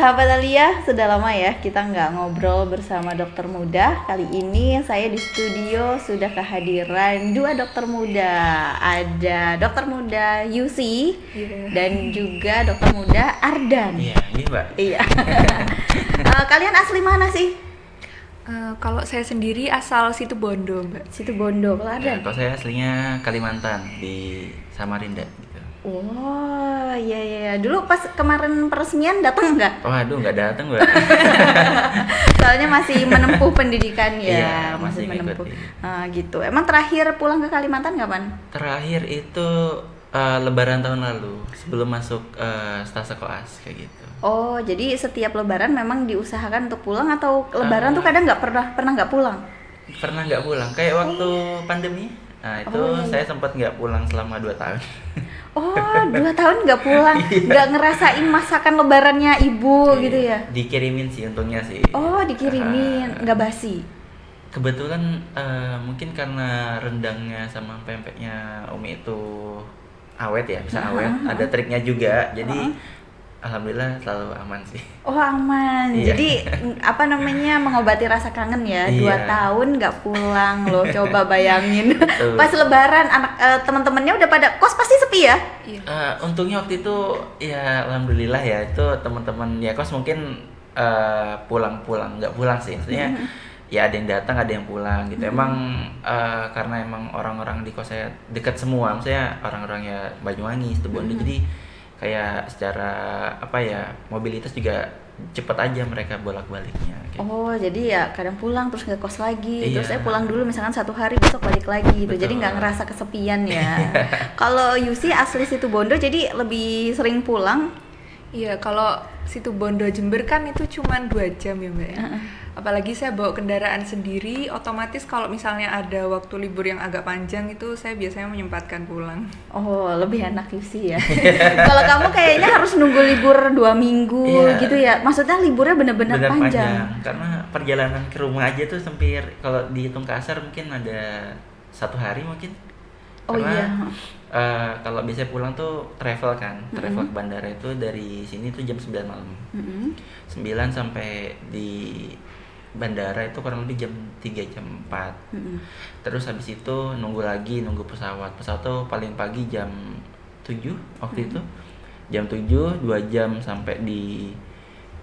Sahabat Alia, sudah lama ya kita nggak ngobrol bersama dokter muda. Kali ini saya di studio sudah kehadiran dua dokter muda. Ada dokter muda Yusi dan juga dokter muda Ardan. Iya, ini Mbak. Iya. Kalian asli mana sih? Kalau saya sendiri asal Situbondo, Mbak. Situbondo. Kalau Ardan? Kalau saya aslinya Kalimantan di Samarinda gitu. Oh, iya. Dulu pas kemarin peresmian datang nggak? Waduh, nggak datang Mbak. Soalnya masih menempuh pendidikan ya. Iya, masih menempuh. ngikutin. Gitu. Emang terakhir pulang ke Kalimantan kapan? Terakhir itu Lebaran tahun lalu sebelum masuk stase koas kayak gitu. Oh, jadi setiap Lebaran memang diusahakan untuk pulang atau Lebaran tuh kadang nggak pernah nggak pulang? Pernah nggak pulang, kayak waktu pandemi. Nah itu saya sempat nggak pulang selama 2 tahun. Oh, 2 tahun nggak pulang, nggak ngerasain masakan Lebarannya ibu gitu ya? Dikirimin sih untungnya sih. Oh, dikirimin, nggak basi? Kebetulan mungkin karena rendangnya sama pempeknya Umi itu awet ya, bisa awet. Ada triknya juga, jadi alhamdulillah selalu aman sih. Oh, aman. Iya. Jadi mengobati rasa kangen ya. 2 Iya. tahun nggak pulang loh. Coba bayangin. Betul. Pas Lebaran teman-temannya udah pada kos pasti sepi ya? Untungnya waktu itu ya alhamdulillah ya, itu teman-teman ya kos mungkin pulang-pulang nggak pulang sih, maksudnya ya ada yang datang ada yang pulang gitu. Emang karena emang orang-orang di kos saya dekat semua, maksudnya orang-orang ya Banyuwangi, Situbondo, jadi kayak secara mobilitas juga cepet aja mereka bolak-baliknya gitu. Oh, jadi ya kadang pulang terus nggak kos lagi. Iya. Terus saya pulang dulu misalkan 1 hari besok balik lagi gitu. Betul. Jadi nggak ngerasa kesepian ya. Kalau Yusi asli Situbondo jadi lebih sering pulang. Iya, kalau Situbondo Jember kan itu cuma 2 jam ya, Mbak ya. Apalagi saya bawa kendaraan sendiri, otomatis kalau misalnya ada waktu libur yang agak panjang itu saya biasanya menyempatkan pulang. Oh, lebih enak Yusi ya. Kalau kamu kayaknya harus nunggu libur 2 minggu gitu ya. Maksudnya liburnya bener-bener panjang. Karena perjalanan ke rumah aja tuh hampir, kalau dihitung kasar mungkin ada 1 hari mungkin. Oh Karena, iya. Kalau biasanya pulang tuh travel kan, travel ke bandara itu dari sini tuh jam 9 malam. 9 sampai di bandara itu kurang lebih jam 3 jam 4. Terus habis itu nunggu pesawat tuh paling pagi jam 7 waktu itu. Jam 7, 2 jam sampai di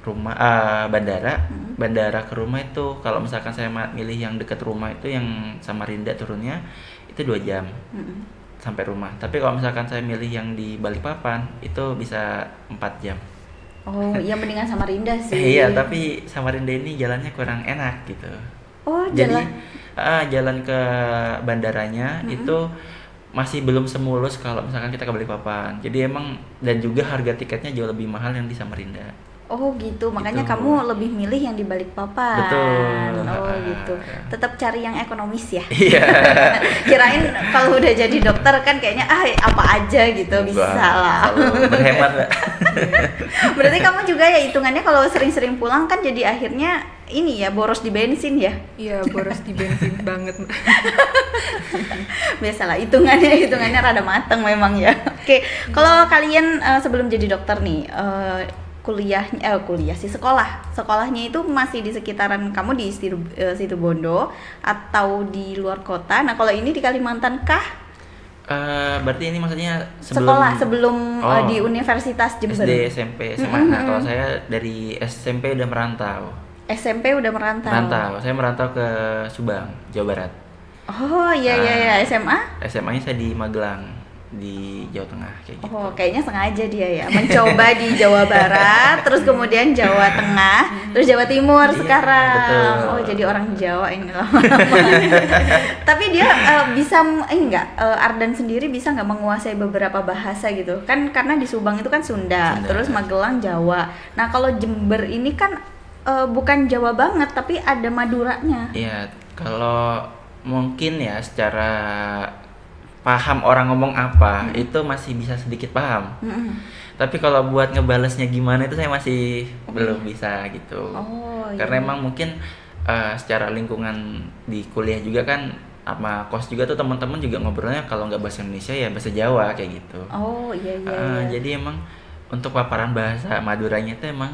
rumah bandara. Bandara ke rumah itu kalau misalkan saya milih yang dekat rumah itu yang Samarinda turunnya itu 2 jam. Sampai rumah. Tapi kalau misalkan saya milih yang di Balikpapan itu bisa 4 jam. Oh, ya mendingan Samarinda sih. Iya, tapi Samarinda ini jalannya kurang enak gitu. Oh, Jadi jalan. jalan ke bandaranya itu masih belum semulus kalau misalkan kita ke Balikpapan. Jadi emang dan juga harga tiketnya jauh lebih mahal yang di Samarinda. Oh gitu, makanya Gitu. kamu lebih milih yang di Balikpapan. Betul. Oh gitu. Tetap cari yang ekonomis ya. Iya. Kirain kalau udah jadi dokter kan kayaknya apa aja gitu bisa lah. Selalu berhemat, Mbak. Berarti kamu juga ya hitungannya kalau sering-sering pulang kan jadi akhirnya ini ya boros di bensin ya. Iya, boros di bensin banget, Mbak. Biasalah hitungannya rada mateng memang ya. Oke, kalau kalian sebelum jadi dokter nih kuliah sih sekolahnya itu masih di sekitaran kamu di Situbondo atau di luar kota. Nah kalau ini di Kalimantan kah? Berarti ini maksudnya sebelum di Universitas Jember. SD, SMP, SMA. Nah, kalau saya dari SMP udah merantau. SMP udah merantau. Saya merantau ke Subang, Jawa Barat. Oh iya. SMA? SMA-nya saya di Magelang, di Jawa Tengah kayak gitu. Oh, kayaknya sengaja dia ya mencoba di Jawa Barat, terus kemudian Jawa Tengah, terus Jawa Timur sekarang. Betul. Oh, jadi orang Jawa ini lama-lama. Tapi dia Ardan sendiri bisa nggak menguasai beberapa bahasa gitu? Kan karena di Subang itu kan Sunda. Terus Magelang Jawa. Nah, kalau Jember ini kan bukan Jawa banget, tapi ada Maduranya. Iya, kalau mungkin ya secara paham orang ngomong apa itu masih bisa sedikit paham. Tapi kalau buat ngebalesnya gimana itu saya masih belum bisa gitu. Karena emang mungkin secara lingkungan di kuliah juga kan sama kos juga tuh teman-teman juga ngobrolnya kalau nggak bahasa Indonesia ya bahasa Jawa kayak gitu. Oh iya. Jadi emang untuk paparan bahasa Maduranya itu emang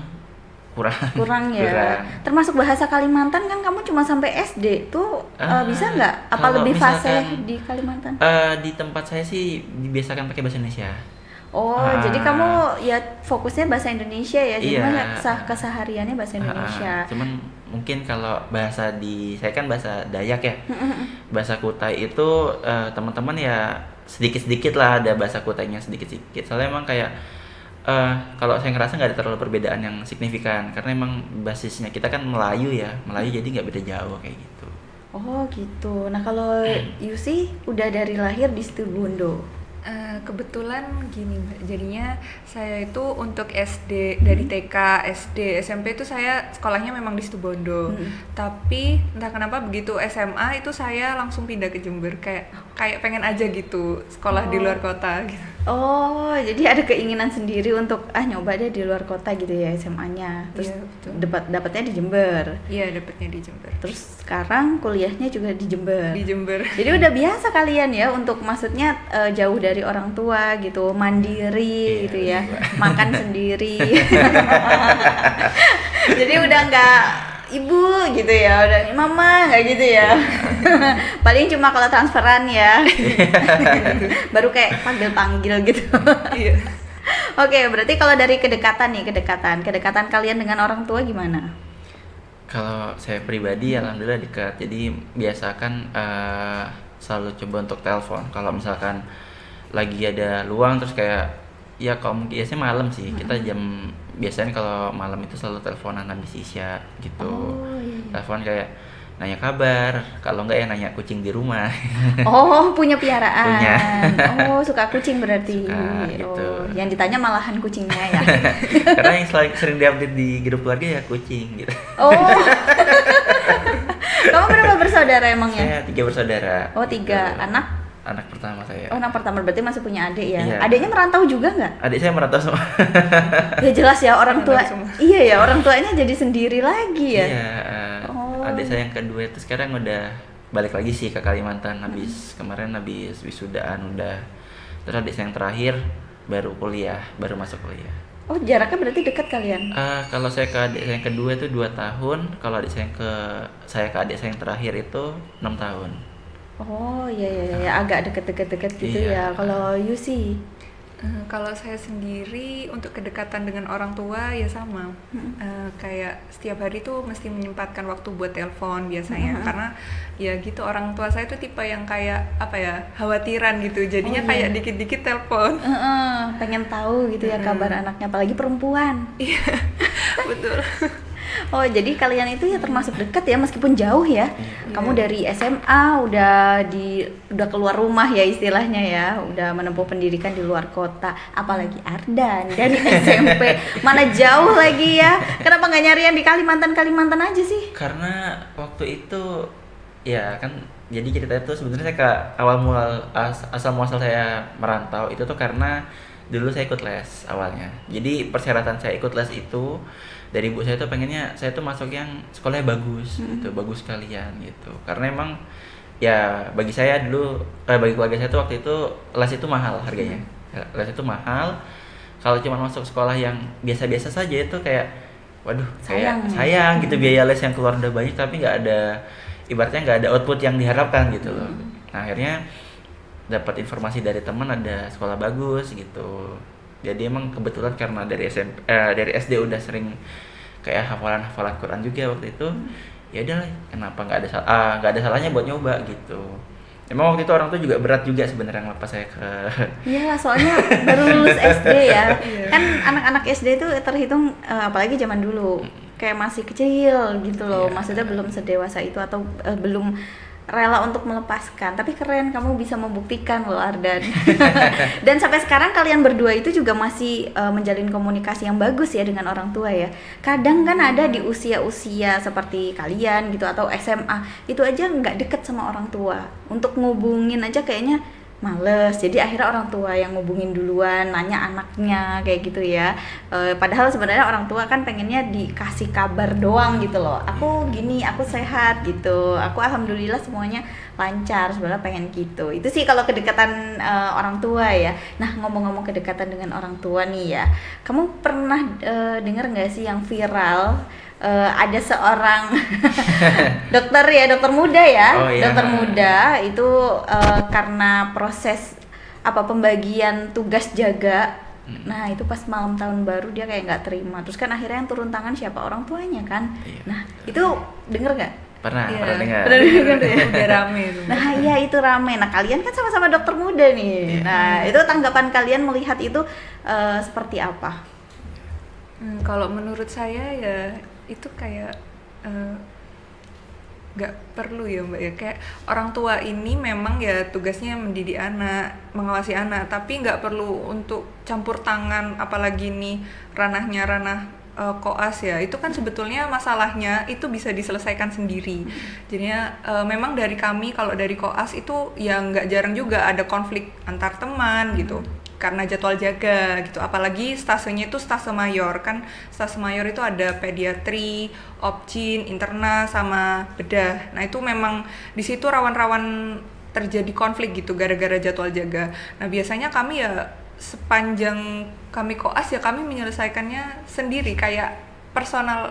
Kurang ya. Kurang. Termasuk bahasa Kalimantan kan kamu cuma sampai SD tuh bisa nggak? Apa Kalau lebih fasih misalkan, di Kalimantan? Di tempat saya sih dibiasakan pakai bahasa Indonesia. Oh, jadi kamu ya fokusnya bahasa Indonesia ya, jadi Iya. kesehariannya bahasa Indonesia. Cuman mungkin kalau bahasa saya kan bahasa Dayak ya. Bahasa Kutai itu teman-teman ya sedikit-sedikit lah ada bahasa Kutainya sedikit-sedikit. Soalnya emang kayak kalau saya ngerasa nggak ada terlalu perbedaan yang signifikan karena emang basisnya kita kan Melayu ya, Melayu jadi nggak beda jauh kayak gitu. Oh gitu. Nah kalau Yusi udah dari lahir di Situbondo. Kebetulan gini Mbak, jadinya saya itu untuk SD dari TK, SD, SMP itu saya sekolahnya memang di Situbondo. Tapi entah kenapa begitu SMA itu saya langsung pindah ke Jember, kayak pengen aja gitu sekolah di luar kota gitu. Oh, jadi ada keinginan sendiri untuk nyoba deh di luar kota gitu ya SMA-nya. Terus Iya, betul. dapatnya di Jember. Iya, dapetnya di Jember. Terus sekarang kuliahnya juga di Jember. Di Jember. Jadi udah biasa kalian ya untuk maksudnya jauh dari orang tua gitu, mandiri Iya, gitu ya, iya. makan sendiri. Jadi udah nggak ibu gitu ya, udah mama nggak gitu ya. Paling cuma kalau transferan ya, baru kayak panggil-panggil gitu. Iya. Oke, berarti kalau dari kedekatan kalian dengan orang tua gimana? Kalau saya pribadi alhamdulillah dekat. Jadi biasakan selalu coba untuk telepon. Kalau misalkan lagi ada luang terus kayak ya kalau mungkin biasanya malam sih. Kita biasanya kalau malam itu selalu teleponan habis isya gitu. Oh, iya. Telepon kayak nanya kabar, kalau enggak ya nanya kucing di rumah. Oh, punya piaraan. Punya. Oh, suka kucing berarti. Suka, gitu. Oh, yang ditanya malahan kucingnya ya. Karena yang sering diupdate di grup keluarga ya kucing gitu. Oh. Kamu berapa bersaudara emangnya? Saya 3 bersaudara. Oh, 3 gitu. anak. Anak pertama saya. Oh, anak pertama berarti masih punya adik ya. Iya. Adiknya merantau juga nggak? Adik saya merantau semua. Ya jelas ya orang tua. Merantau semua. Iya ya, orang tuanya jadi sendiri lagi ya. Iya. Oh. Adik saya yang kedua itu sekarang udah balik lagi sih ke Kalimantan kemarin habis wisudaan udah. Terus adik saya yang terakhir baru masuk kuliah. Oh, jaraknya berarti dekat kalian. Kalau saya ke adik saya yang kedua itu 2 tahun, kalau adik saya ke adik saya yang terakhir itu 6 tahun. Oh, iya, agak deket-deket gitu ya. Iya. Kalau Yusi, Kalau saya sendiri untuk kedekatan dengan orang tua ya sama. Kayak setiap hari tuh mesti menyempatkan waktu buat telepon biasanya karena ya gitu orang tua saya tuh tipe yang kayak apa ya, khawatiran gitu. Jadinya Oh, iya. kayak dikit-dikit telepon. pengen tahu gitu ya kabar anaknya, apalagi perempuan. Betul. Oh, jadi kalian itu ya termasuk dekat ya meskipun jauh ya. Kamu dari SMA udah keluar rumah ya istilahnya ya, udah menempuh pendidikan di luar kota. Apalagi Ardan dari SMP, mana jauh lagi ya. Kenapa nggak nyari yang di Kalimantan aja sih? Karena waktu itu ya kan jadi cerita itu sebenarnya saya ke asal muasal saya merantau itu tuh karena dulu saya ikut les awalnya. Jadi persyaratan saya ikut les itu dari ibu saya tuh pengennya saya tuh masuk yang sekolahnya bagus gitu, bagus sekalian gitu. Karena emang ya bagi saya dulu bagi keluarga saya tuh waktu itu les itu mahal harganya. Les itu mahal. Kalau cuma masuk sekolah yang biasa-biasa saja itu kayak waduh kayak sayang gitu, biaya les yang keluar udah banyak tapi nggak ada, ibaratnya nggak ada output yang diharapkan gitu loh. Nah, akhirnya dapat informasi dari teman ada sekolah bagus gitu. Jadi emang kebetulan karena dari SD udah sering kayak hafalan Quran juga waktu itu. Ya udah, kenapa nggak ada salahnya buat nyoba gitu. Emang waktu itu orang tuh juga berat juga sebenarnya ngelepas saya ke. Iya, soalnya baru lulus SD ya. Kan anak-anak SD itu terhitung apalagi zaman dulu kayak masih kecil gitu loh. Maksudnya belum sedewasa itu atau belum rela untuk melepaskan. Tapi keren kamu bisa membuktikan loh, Ardan. Dan sampai sekarang kalian berdua itu juga masih menjalin komunikasi yang bagus ya dengan orang tua ya. Kadang kan ada di usia-usia seperti kalian gitu atau SMA itu aja nggak deket sama orang tua. Untuk ngubungin aja kayaknya males, jadi akhirnya orang tua yang ngubungin duluan, nanya anaknya kayak gitu ya. Padahal sebenarnya orang tua kan pengennya dikasih kabar doang gitu loh, aku gini, aku sehat gitu, aku alhamdulillah semuanya lancar, sebenarnya pengen gitu. Itu sih kalau kedekatan orang tua ya. Nah, ngomong-ngomong kedekatan dengan orang tua nih ya, kamu pernah dengar nggak sih yang viral? Ada seorang dokter muda ya. Oh, iya. Dokter muda itu karena proses pembagian tugas jaga. Nah, itu pas malam tahun baru dia kayak nggak terima, terus kan akhirnya yang turun tangan siapa? Orang tuanya kan. Iya, nah itu denger nggak? Pernah dengar. Pernah dengar ya? Udah rame itu. Nah iya, itu rame. Nah, kalian kan sama-sama dokter muda nih. Nah, itu tanggapan kalian melihat itu seperti apa? Kalau menurut saya ya itu kayak nggak perlu ya Mbak ya, kayak orang tua ini memang ya tugasnya mendidik anak, mengawasi anak, tapi nggak perlu untuk campur tangan, apalagi nih ranahnya ranah koas ya. Itu kan sebetulnya masalahnya itu bisa diselesaikan sendiri. Jadinya memang dari kami, kalau dari koas itu ya nggak jarang juga ada konflik antar teman gitu, karena jadwal jaga gitu. Apalagi stasenya itu stase mayor kan, stase mayor itu ada pediatri, obgyn, interna sama bedah. Nah itu memang di situ rawan-rawan terjadi konflik gitu gara-gara jadwal jaga. Nah biasanya kami ya sepanjang kami koas ya kami menyelesaikannya sendiri, kayak personal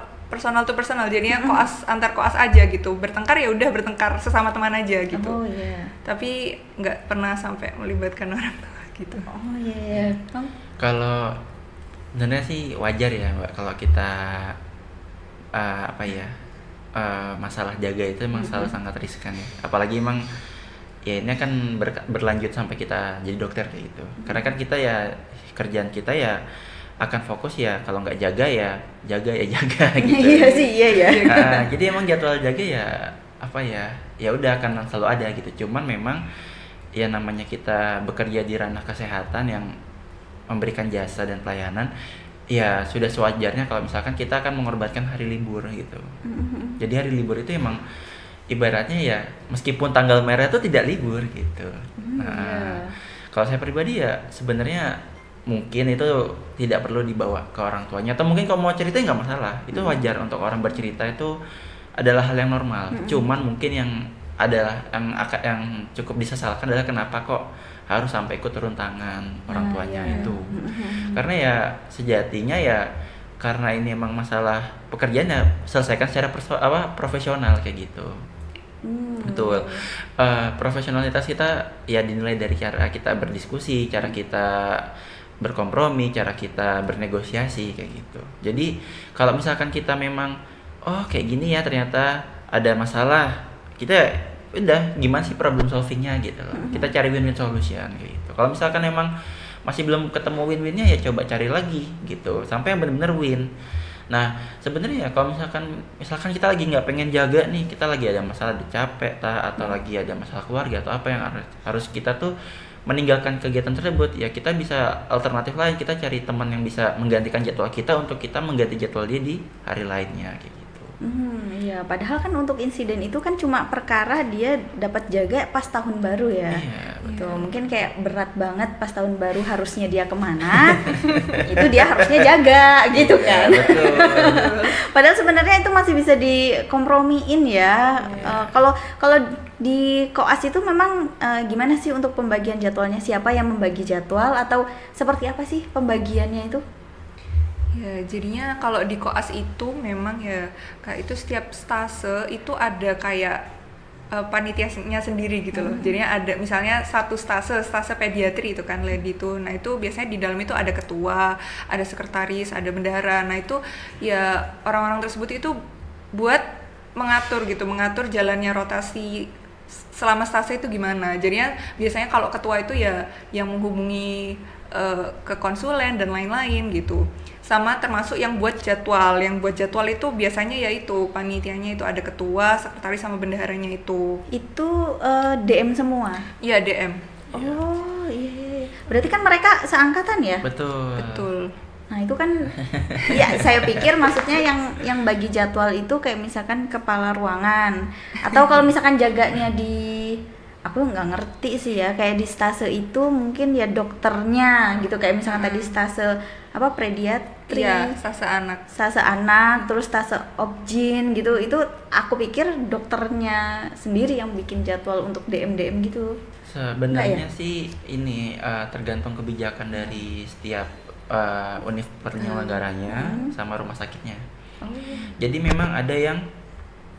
to personal. Jadinya koas antar koas aja gitu, bertengkar ya udah bertengkar sesama teman aja gitu. Oh iya. Tapi nggak pernah sampai melibatkan orang tua gitu. Oh iya. Kalau sebenarnya sih wajar ya Mbak, kalau kita masalah jaga itu emang selalu sangat riskan ya. Apalagi emang ya ini kan berlanjut sampai kita jadi dokter kayak gitu. Karena kan kita ya kerjaan kita ya akan fokus ya, kalau nggak jaga ya jaga gitu. Iya sih, iya ya. Jadi emang jadwal jaga ya udah akan selalu ada gitu. Cuman memang ya namanya kita bekerja di ranah kesehatan yang memberikan jasa dan pelayanan, ya sudah sewajarnya kalau misalkan kita akan mengorbankan hari libur gitu. Jadi hari libur itu emang ibaratnya ya meskipun tanggal merah itu tidak libur gitu. Kalau saya pribadi ya sebenarnya mungkin itu tidak perlu dibawa ke orang tuanya, atau mungkin kalau mau cerita nggak masalah, itu wajar untuk orang bercerita, itu adalah hal yang normal. Cuman mungkin yang cukup disesalkan adalah kenapa kok harus sampai ikut turun tangan orang tuanya itu. Karena ya sejatinya ya karena ini emang masalah pekerjaan ya selesaikan secara profesional kayak gitu. Betul. Profesionalitas kita ya dinilai dari cara kita berdiskusi, cara kita berkompromi, cara kita bernegosiasi kayak gitu. Jadi kalau misalkan kita memang kayak gini ya ternyata ada masalah, kita udah gimana sih problem solvingnya gitu loh. Kita cari win-win solution kayak gitu. Kalau misalkan emang masih belum ketemu win-winnya ya coba cari lagi gitu sampai yang benar-benar win. Nah sebenarnya ya kalau misalkan kita lagi nggak pengen jaga nih, kita lagi ada masalah, capek atau lagi ada masalah keluarga atau apa yang harus kita tuh meninggalkan kegiatan tersebut, ya kita bisa alternatif lain, kita cari teman yang bisa menggantikan jadwal kita untuk kita mengganti jadwal dia di hari lainnya kayak gitu. Iya, padahal kan untuk insiden itu kan cuma perkara dia dapat jaga pas tahun baru ya. Iya, betul. Mungkin kayak berat banget pas tahun baru harusnya dia kemana, itu dia harusnya jaga gitu kan. Betul. Padahal sebenarnya itu masih bisa dikompromiin ya. Kalau di koas itu memang gimana sih untuk pembagian jadwalnya? Siapa yang membagi jadwal atau seperti apa sih pembagiannya itu? Ya, jadinya kalau di koas itu memang ya kayak itu setiap stase itu ada kayak panitianya sendiri gitu loh. Jadinya ada misalnya satu stase pediatri itu kan lady itu. Nah, itu biasanya di dalam itu ada ketua, ada sekretaris, ada bendahara. Nah, itu ya orang-orang tersebut itu buat mengatur jalannya rotasi selama stase itu gimana. Jadinya biasanya kalau ketua itu ya yang menghubungi ke konsulen dan lain-lain gitu. Sama termasuk yang buat jadwal itu biasanya ya itu panitianya itu ada ketua, sekretaris sama bendaharanya itu. Itu DM semua? Iya, DM. Oh iya. Berarti kan mereka seangkatan ya? Betul. Nah itu kan ya saya pikir maksudnya yang bagi jadwal itu kayak misalkan kepala ruangan, atau kalau misalkan jaganya di aku nggak ngerti sih ya, kayak di stase itu mungkin ya dokternya gitu, kayak misalnya tadi stase apa pediatri, Iya, stase anak. terus stase obgyn gitu, itu aku pikir dokternya sendiri yang bikin jadwal untuk DM gitu. Sebenarnya Enggak ya? sih ini tergantung kebijakan dari setiap univ penyelenggaranya sama rumah sakitnya. Oh. Jadi memang ada yang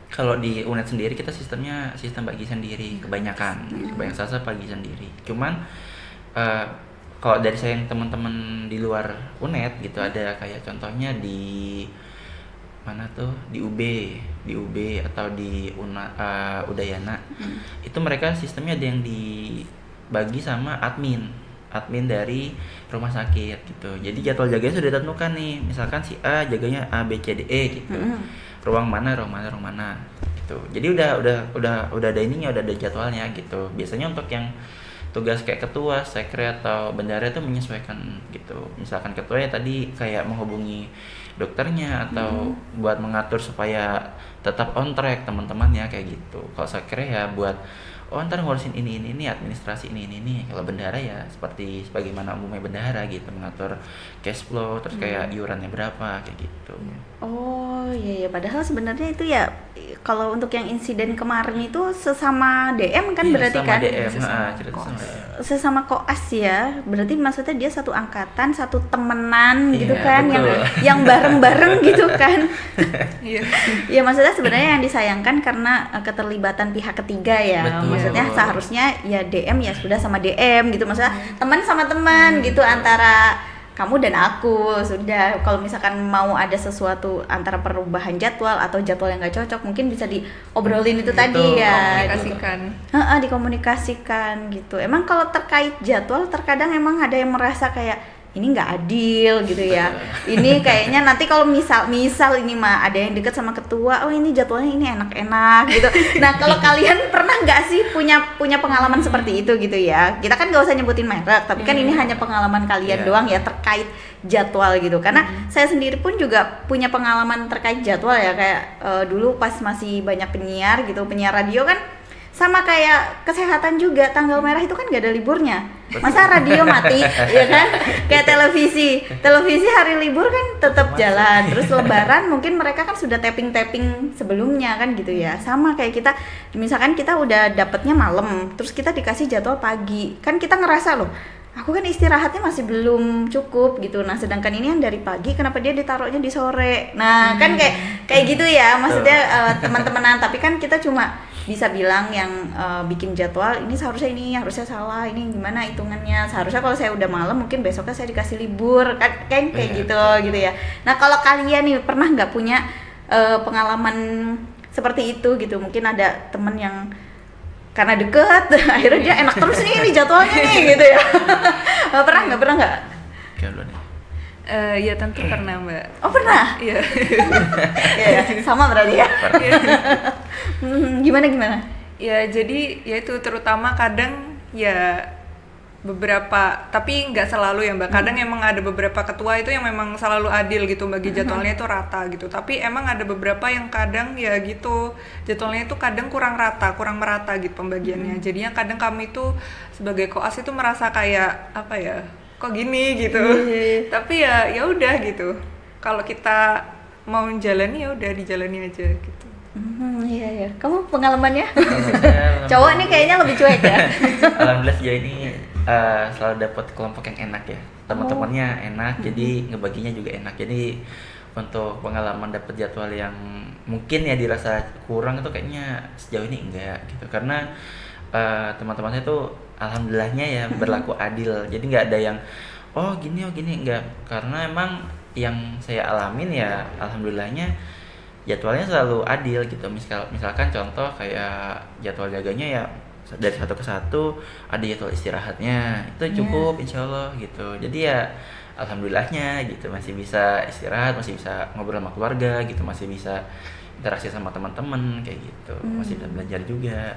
kalau di UNED sendiri kita sistemnya sistem bagi sendiri kebanyakan swasta bagi sendiri. Cuman kalau dari saya yang teman-teman di luar UNED gitu, ada kayak contohnya di mana tuh, di UB atau di Udayana. Itu mereka sistemnya ada yang dibagi sama admin dari rumah sakit gitu. Jadi jadwal jaganya sudah ditentukan nih. Misalkan si A jaganya A B C D E gitu. Ruang mana gitu. Jadi udah ada ininya, udah ada jadwalnya gitu. Biasanya untuk yang tugas kayak ketua, sekre atau bendara itu menyesuaikan gitu. Misalkan ketua ya tadi kayak menghubungi dokternya atau buat mengatur supaya tetap on track teman-temannya kayak gitu. Kalau sekre ya buat ntar ngurusin ini administrasi ini. Kalau bendahara ya seperti sebagaimana umumnya bendahara gitu, mengatur cash flow, terus kayak iurannya berapa kayak gitu. Oh iya, padahal sebenarnya itu ya kalau untuk yang insiden kemarin itu sesama DM kan, Iya, berarti sama kan DM, Sesama cerita koas. sama DM. sesama koas ya, berarti maksudnya dia satu angkatan, satu temenan gitu Iya, kan, betul. yang bareng-bareng gitu kan. Iya. Ya maksudnya sebenarnya yang disayangkan karena keterlibatan pihak ketiga ya. Betul. Maksudnya seharusnya ya DM ya sudah sama DM gitu. Maksudnya teman sama teman gitu, antara kamu dan aku sudah. Kalau misalkan mau ada sesuatu antara perubahan jadwal atau jadwal yang nggak cocok, mungkin bisa diobrolin itu tadi ya. Komunikasikan. Dikomunikasikan gitu. Emang kalau terkait jadwal terkadang emang ada yang merasa kayak ini nggak adil gitu ya. Ini kayaknya nanti kalau misal ini mah ada yang deket sama ketua, oh ini jadwalnya ini enak-enak gitu. Nah kalau kalian pernah nggak sih punya pengalaman seperti itu gitu ya? Kita kan nggak usah nyebutin merek, tapi kan ini hanya pengalaman kalian doang ya terkait jadwal gitu. Karena saya sendiri pun juga punya pengalaman terkait jadwal ya, kayak dulu pas masih banyak penyiar gitu, penyiar radio kan sama kayak kesehatan juga, tanggal merah itu kan gak ada liburnya. Masa radio mati ya kan? Kayak televisi hari libur kan tetap jalan. Terus lebaran mungkin mereka kan sudah tapping sebelumnya kan gitu ya. Sama kayak kita, misalkan kita udah dapetnya malam, terus kita dikasih jadwal pagi, kan kita ngerasa loh, aku kan istirahatnya masih belum cukup gitu. Nah sedangkan ini yang dari pagi, kenapa dia ditaruhnya di sore? Nah kan kayak gitu ya, maksudnya teman-temanan. Tapi kan kita cuma bisa bilang yang bikin jadwal ini harusnya salah, ini gimana hitungannya. Seharusnya kalau saya udah malam mungkin besoknya saya dikasih libur kan kayak gitu ya. Nah kalau kalian nih pernah nggak punya pengalaman seperti itu gitu? Mungkin ada temen yang karena deket akhirnya dia enak terus nih jadwalnya nih gitu ya. Pernah nggak? Kayak dulu nih. Ya tentu pernah Mbak. Oh pernah? Iya. Ya, sama berarti ya. Gimana? Ya jadi ya itu terutama kadang ya beberapa, tapi nggak selalu ya Mbak. Kadang emang ada beberapa ketua itu yang memang selalu adil gitu, bagi jadwalnya itu rata gitu. Tapi emang ada beberapa yang kadang ya gitu jadwalnya itu kadang kurang merata gitu pembagiannya. Jadinya kadang kami itu sebagai koas itu merasa kayak apa ya, kok gini gitu. Tapi ya udah gitu. Kalau kita mau jalani ya udah dijalani aja gitu. Iya. Kamu pengalamannya? Saya Cowok nih kayaknya lebih cuek ya. alhamdulillah sejauh ini selalu dapat kelompok yang enak ya, teman-temannya enak, jadi ngebaginya juga enak. Jadi untuk pengalaman dapat jadwal yang mungkin ya dirasa kurang itu kayaknya sejauh ini enggak gitu, karena teman-teman saya tuh alhamdulillahnya ya berlaku adil. Jadi nggak ada yang gini enggak, karena emang yang saya alamin ya alhamdulillahnya jadwalnya selalu adil gitu. Misalkan contoh kayak jadwal jaganya ya dari satu ke satu, ada jadwal istirahatnya itu cukup insyaallah gitu. Jadi ya alhamdulillahnya gitu, masih bisa istirahat, masih bisa ngobrol sama keluarga gitu, masih bisa interaksi sama teman-teman kayak gitu, masih bisa belajar juga.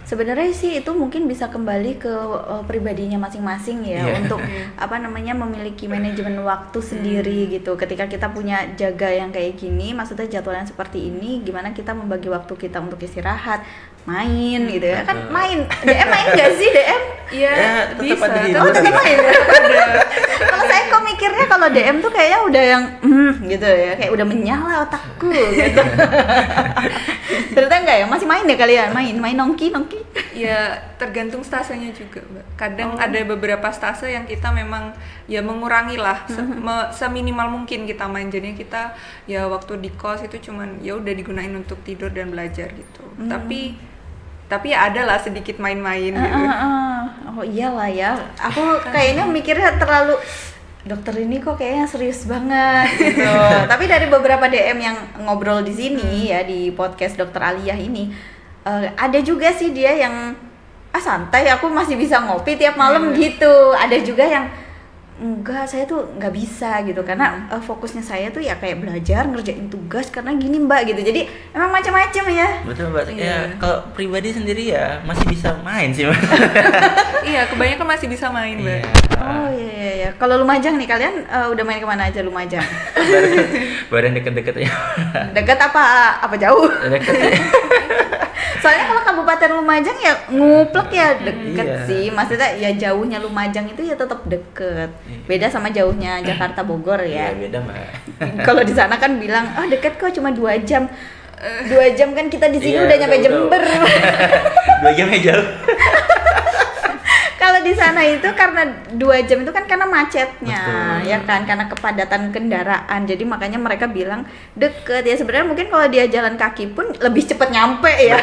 Sebenarnya sih itu mungkin bisa kembali ke pribadinya masing-masing ya, Iya. untuk memiliki manajemen waktu sendiri gitu. Ketika kita punya jaga yang kayak gini, maksudnya jadwalnya seperti ini, gimana kita membagi waktu kita untuk istirahat, main gitu ya kan. Betul. DM main nggak sih DM? Iya, Ya, tetap bisa. ada Oh, hiburan. tetap main ya? Kalau saya kok mikirnya kalau DM tuh kayaknya udah yang gitu ya, kayak udah menyala otakku gitu. Ternyata enggak ya, masih main ya kalian, main nongki. Ya tergantung stasenya juga, Mbak. Kadang ada beberapa stase yang kita memang ya mengurangi lah seminimal mungkin kita main. Jadinya kita ya waktu di kos itu cuman ya udah digunain untuk tidur dan belajar gitu. Tapi ya ada lah sedikit main-main gitu. Oh iyalah ya, aku kayaknya mikirnya terlalu dokter ini kok kayaknya serius banget gitu. Tapi dari beberapa DM yang ngobrol di sini ya di podcast Dokter Aliyah ini, ada juga sih dia yang santai, aku masih bisa ngopi tiap malam gitu. Ada juga yang enggak, saya tuh nggak bisa gitu karena fokusnya saya tuh ya kayak belajar, ngerjain tugas karena gini Mbak gitu. Jadi emang macam-macam ya. Betul Mbak. Iya. Ya kalau pribadi sendiri ya masih bisa main sih Mbak. Iya, kebanyakan masih bisa main, Mbak. Iya. Oh iya. Kalau Lumajang nih kalian udah main kemana aja Lumajang? Baru yang deket-deket ya. Dekat apa jauh? Deket ya. Soalnya kalau Kabupaten Lumajang ya nguplek ya deket Iya. sih. Maksudnya ya jauhnya Lumajang itu ya tetap deket. Beda sama jauhnya Jakarta Bogor ya. Iya beda Mbak. Kalau di sana kan bilang deket kok cuma 2 jam. 2 jam kan kita di sini Iya, udah nyampe udah. Jember. 2 jam ya jauh. Kalau di sana itu karena 2 jam itu kan karena macetnya, Betul. ya kan, karena kepadatan kendaraan. Jadi makanya mereka bilang deket ya. Sebenarnya mungkin kalau dia jalan kaki pun lebih cepat nyampe ya.